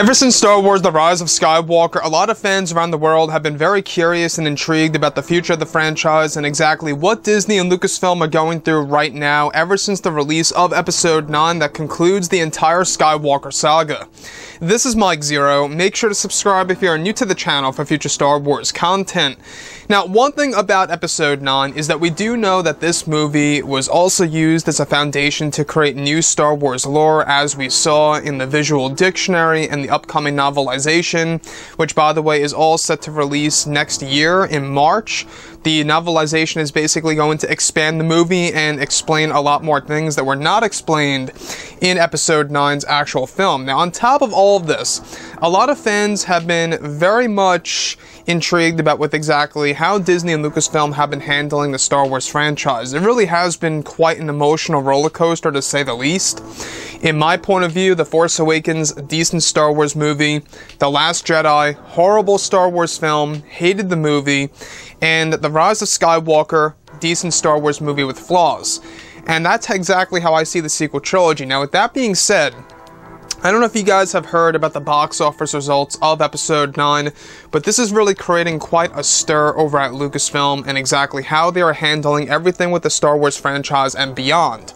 Ever since Star Wars The Rise of Skywalker, a lot of fans around the world have been very curious and intrigued about the future of the franchise and exactly what Disney and Lucasfilm are going through right now ever since the release of Episode 9 that concludes the entire Skywalker saga. This is Mike Zero. Make sure to subscribe if you are new to the channel for future Star Wars content. Now, one thing about Episode 9 is that we do know that this movie was also used as a foundation to create new Star Wars lore, as we saw in the visual dictionary and the upcoming novelization, which, by the way, is all set to release next year in March. The novelization is basically going to expand the movie and explain a lot more things that were not explained in Episode 9's actual film. Now, on top of all of this, a lot of fans have been very much intrigued about with exactly how Disney and Lucasfilm have been handling the Star Wars franchise. It really has been quite an emotional roller coaster, to say the least. In my point of view, The Force Awakens, a decent Star Wars movie. The Last Jedi, horrible Star Wars film, hated the movie. And The Rise of Skywalker, decent Star Wars movie with flaws. And that's exactly how I see the sequel trilogy. Now, with that being said, I don't know if you guys have heard about the box office results of Episode 9, but this is really creating quite a stir over at Lucasfilm and exactly how they are handling everything with the Star Wars franchise and beyond.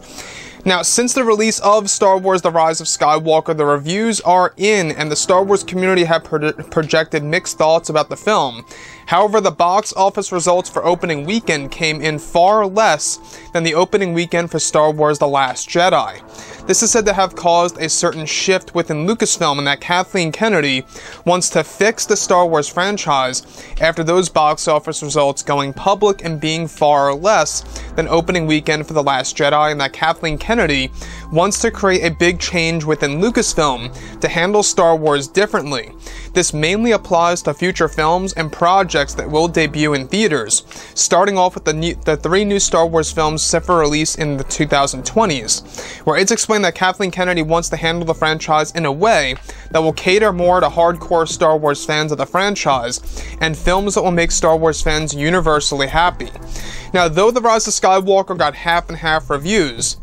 Now, since the release of Star Wars The Rise of Skywalker, the reviews are in, and the Star Wars community have projected mixed thoughts about the film. However, the box office results for opening weekend came in far less than the opening weekend for Star Wars The Last Jedi. This is said to have caused a certain shift within Lucasfilm, and that Kathleen Kennedy wants to fix the Star Wars franchise after those box office results going public and being far less than opening weekend for The Last Jedi, and that Kathleen Kennedy wants to create a big change within Lucasfilm to handle Star Wars differently. This mainly applies to future films and projects that will debut in theaters, starting off with the 3 new Star Wars films set for release in the 2020s, where it's explained that Kathleen Kennedy wants to handle the franchise in a way that will cater more to hardcore Star Wars fans of the franchise, and films that will make Star Wars fans universally happy. Now, though The Rise of Skywalker got half and half reviews,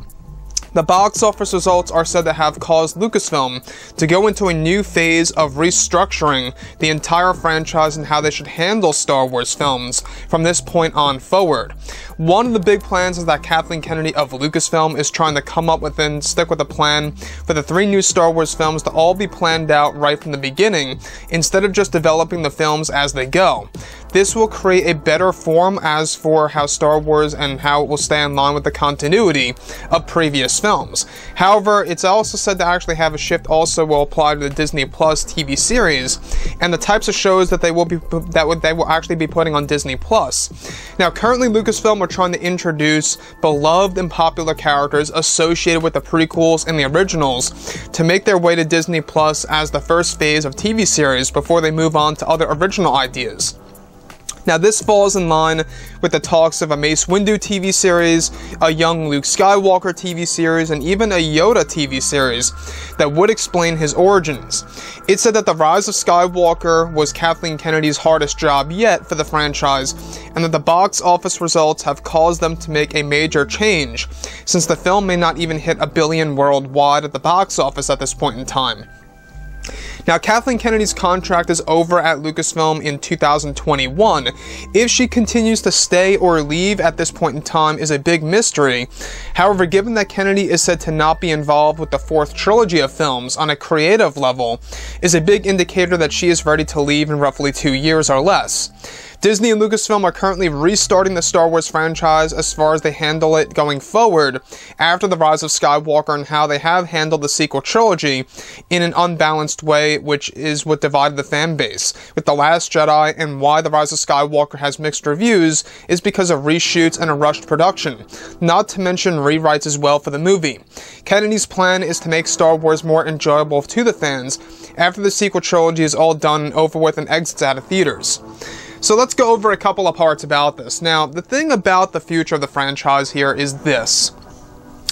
the box office results are said to have caused Lucasfilm to go into a new phase of restructuring the entire franchise and how they should handle Star Wars films from this point on forward. One of the big plans is that Kathleen Kennedy of Lucasfilm is trying to come up with and stick with a plan for the 3 new Star Wars films to all be planned out right from the beginning, instead of just developing the films as they go. This will create a better form as for how Star Wars and how it will stay in line with the continuity of previous films. However, it's also said to actually have a shift also will apply to the Disney Plus TV series and the types of shows that they will actually be putting on Disney Plus. Now, currently Lucasfilm are trying to introduce beloved and popular characters associated with the prequels and the originals to make their way to Disney Plus as the first phase of TV series before they move on to other original ideas. Now, this falls in line with the talks of a Mace Windu TV series, a young Luke Skywalker TV series, and even a Yoda TV series that would explain his origins. It said that The Rise of Skywalker was Kathleen Kennedy's hardest job yet for the franchise, and that the box office results have caused them to make a major change, since the film may not even hit $1 billion worldwide at the box office at this point in time. Now, Kathleen Kennedy's contract is over at Lucasfilm in 2021. If she continues to stay or leave at this point in time is a big mystery. However, given that Kennedy is said to not be involved with the 4th trilogy of films on a creative level, is a big indicator that she is ready to leave in roughly 2 years or less. Disney and Lucasfilm are currently restarting the Star Wars franchise as far as they handle it going forward after The Rise of Skywalker, and how they have handled the sequel trilogy in an unbalanced way, which is what divided the fan base. With The Last Jedi, and why The Rise of Skywalker has mixed reviews is because of reshoots and a rushed production, not to mention rewrites as well for the movie. Kennedy's plan is to make Star Wars more enjoyable to the fans after the sequel trilogy is all done and over with and exits out of theaters. So let's go over a couple of parts about this. Now, the thing about the future of the franchise here is this,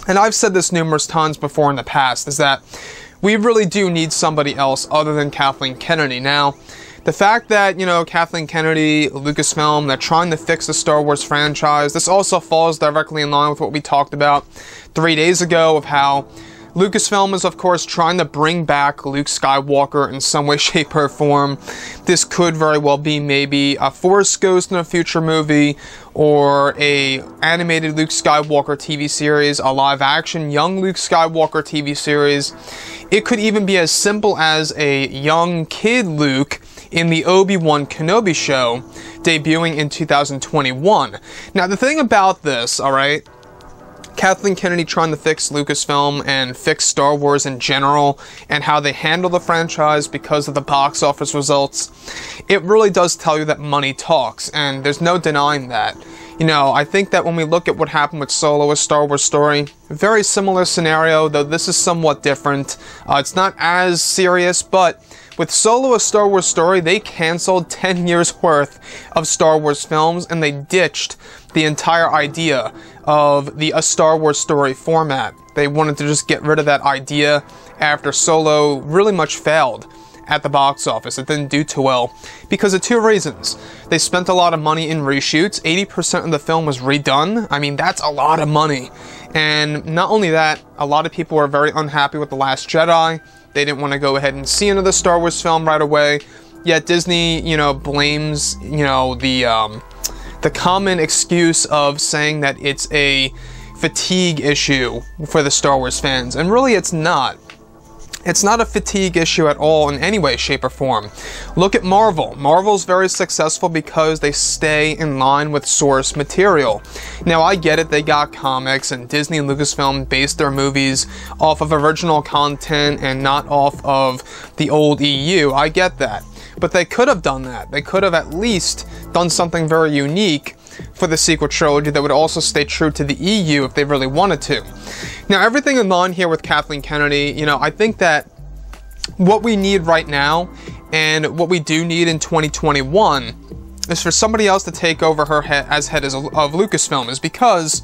and I've said this numerous times before in the past, is that we really do need somebody else other than Kathleen Kennedy. Now, the fact that, Kathleen Kennedy, Lucasfilm, they're trying to fix the Star Wars franchise, this also falls directly in line with what we talked about 3 days ago of how Lucasfilm is, of course, trying to bring back Luke Skywalker in some way, shape, or form. This could very well be maybe a Force Ghost in a future movie, or a animated Luke Skywalker TV series, a live-action young Luke Skywalker TV series. It could even be as simple as a young kid Luke in the Obi-Wan Kenobi show, debuting in 2021. Now, the thing about this, alright, Kathleen Kennedy trying to fix Lucasfilm and fix Star Wars in general and how they handle the franchise because of the box office results, it really does tell you that money talks, and there's no denying that. You know, I think that when we look at what happened with Solo: A Star Wars Story, very similar scenario, though this is somewhat different. It's not as serious, but with Solo: A Star Wars Story, they canceled 10 years worth of Star Wars films, and they ditched the entire idea of the A Star Wars Story format. They wanted to just get rid of that idea after Solo really much failed at the box office. It didn't do too well because of two reasons. They spent a lot of money in reshoots. 80% of the film was redone. I mean, that's a lot of money. And not only that, a lot of people were very unhappy with The Last Jedi. They didn't want to go ahead and see another Star Wars film right away. Yet Disney, you know, blames, you know, the common excuse of saying that it's a fatigue issue for the Star Wars fans. And really, it's not. It's not a fatigue issue at all in any way, shape, or form. Look at Marvel. Marvel's very successful because they stay in line with source material. Now, I get it, they got comics, and Disney and Lucasfilm based their movies off of original content and not off of the old EU. I get that. But they could have done that. They could have at least done something very unique for the sequel trilogy that would also stay true to the EU if they really wanted to. Now, everything in line here with Kathleen Kennedy, you know, I think that what we need right now and what we do need in 2021 is for somebody else to take over her head of Lucasfilm, is because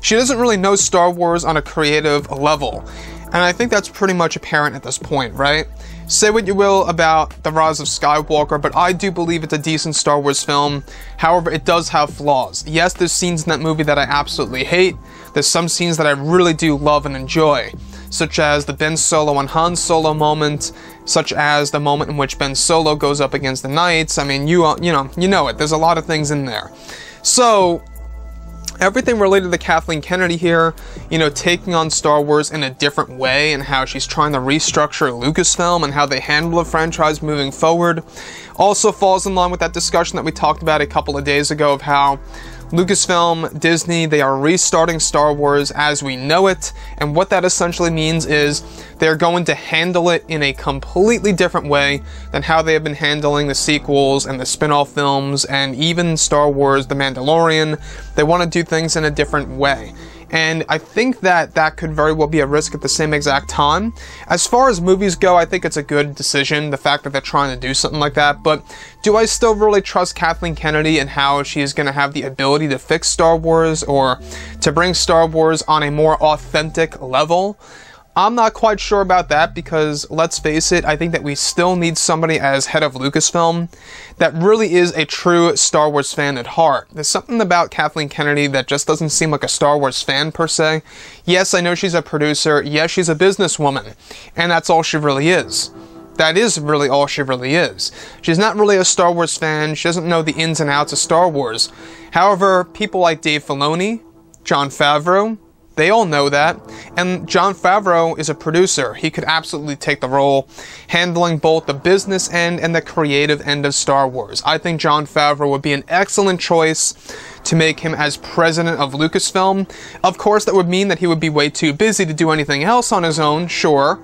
she doesn't really know Star Wars on a creative level. And I think that's pretty much apparent at this point, right? Say what you will about The Rise of Skywalker, but I do believe it's a decent Star Wars film. However, it does have flaws. Yes, there's scenes in that movie that I absolutely hate. There's some scenes that I really do love and enjoy, such as the Ben Solo and Han Solo moment, such as the moment in which Ben Solo goes up against the Knights. I mean, you know it. There's a lot of things in there. So, everything related to Kathleen Kennedy here, you know, taking on Star Wars in a different way and how she's trying to restructure Lucasfilm and how they handle the franchise moving forward, also falls in line with that discussion that we talked about a couple of days ago of how Lucasfilm, Disney, they are restarting Star Wars as we know it, and what that essentially means is they're going to handle it in a completely different way than how they have been handling the sequels and the spin-off films and even Star Wars: The Mandalorian. They want to do things in a different way. And I think that that could very well be a risk at the same exact time. As far as movies go, I think it's a good decision, the fact that they're trying to do something like that. But do I still really trust Kathleen Kennedy and how she is going to have the ability to fix Star Wars or to bring Star Wars on a more authentic level? I'm not quite sure about that because, let's face it, I think that we still need somebody as head of Lucasfilm that really is a true Star Wars fan at heart. There's something about Kathleen Kennedy that just doesn't seem like a Star Wars fan per se. Yes, I know she's a producer. Yes, she's a businesswoman. And that's all she really is. That is really all she really is. She's not really a Star Wars fan. She doesn't know the ins and outs of Star Wars. However, people like Dave Filoni, Jon Favreau, they all know that, and Jon Favreau is a producer. He could absolutely take the role, handling both the business end and the creative end of Star Wars. I think Jon Favreau would be an excellent choice to make him as president of Lucasfilm. Of course, that would mean that he would be way too busy to do anything else on his own, sure,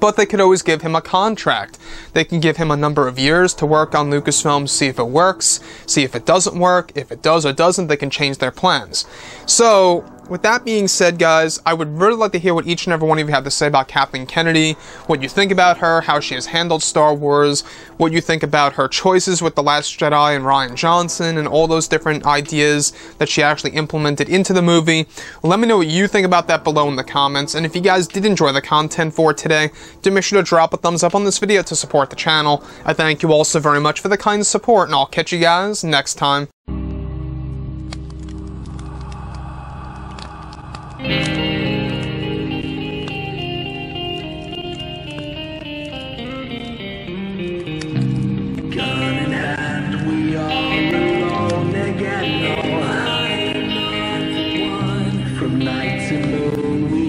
but they could always give him a contract. They can give him a number of years to work on Lucasfilm, see if it works, see if it doesn't work. If it does or doesn't, they can change their plans. So, with that being said, guys, I would really like to hear what each and every one of you have to say about Kathleen Kennedy, what you think about her, how she has handled Star Wars, what you think about her choices with The Last Jedi and Rian Johnson, and all those different ideas that she actually implemented into the movie. Let me know what you think about that below in the comments, and if you guys did enjoy the content for today, do make sure to drop a thumbs up on this video to support the channel. I thank you all so very much for the kind support, and I'll catch you guys next time. nights alone, we